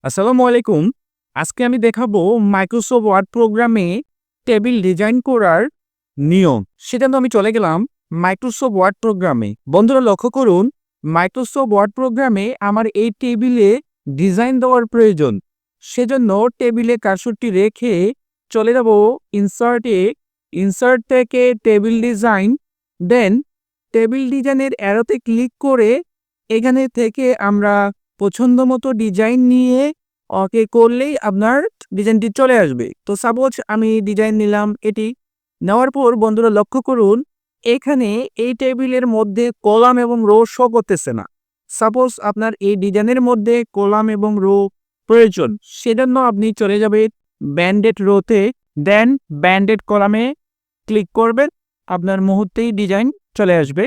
আসসালামু আলাইকুম। আজকে আমি দেখাবো মাইক্রোসফট ওয়ার্ড প্রোগ্রামে টেবিল ডিজাইন করার নিয়ম। সেজন্য আমি চলে গেলাম মাইক্রোসফট ওয়ার্ড প্রোগ্রামে। বন্ধুরা লক্ষ্য করুন, মাইক্রোসফট ওয়ার্ড প্রোগ্রামে আমার এই টেবিলে ডিজাইন দেওয়ার প্রয়োজন। সেজন্য টেবিলে কার্সরটি রেখে চলে যাব ইনসার্টে। ইনসার্ট থেকে টেবিল ডিজাইন, দেন টেবিল ডিজাইনের অ্যারোতে ক্লিক করে এখানে থেকে আমরা পছন্দ মতো ডিজাইন নিয়ে ওকে করলেই আপনার ডিজাইনটি চলে আসবে। তো সাপোজ আমি ডিজাইন নিলাম এটি। নেওয়ার পর বন্ধুরা লক্ষ্য করুন, এখানে এই টেবিলের মধ্যে কলাম এবং রো শো করতেছে না। সাপোজ আপনার এই ডিজাইনের মধ্যে কলাম এবং রো প্রয়োজন, সেজন্য আপনি চলে যাবেন ব্যান্ডেড রোতে, দেন ব্যান্ডেড কলামে ক্লিক করবেন, আপনার মুহূর্তেই ডিজাইন চলে আসবে।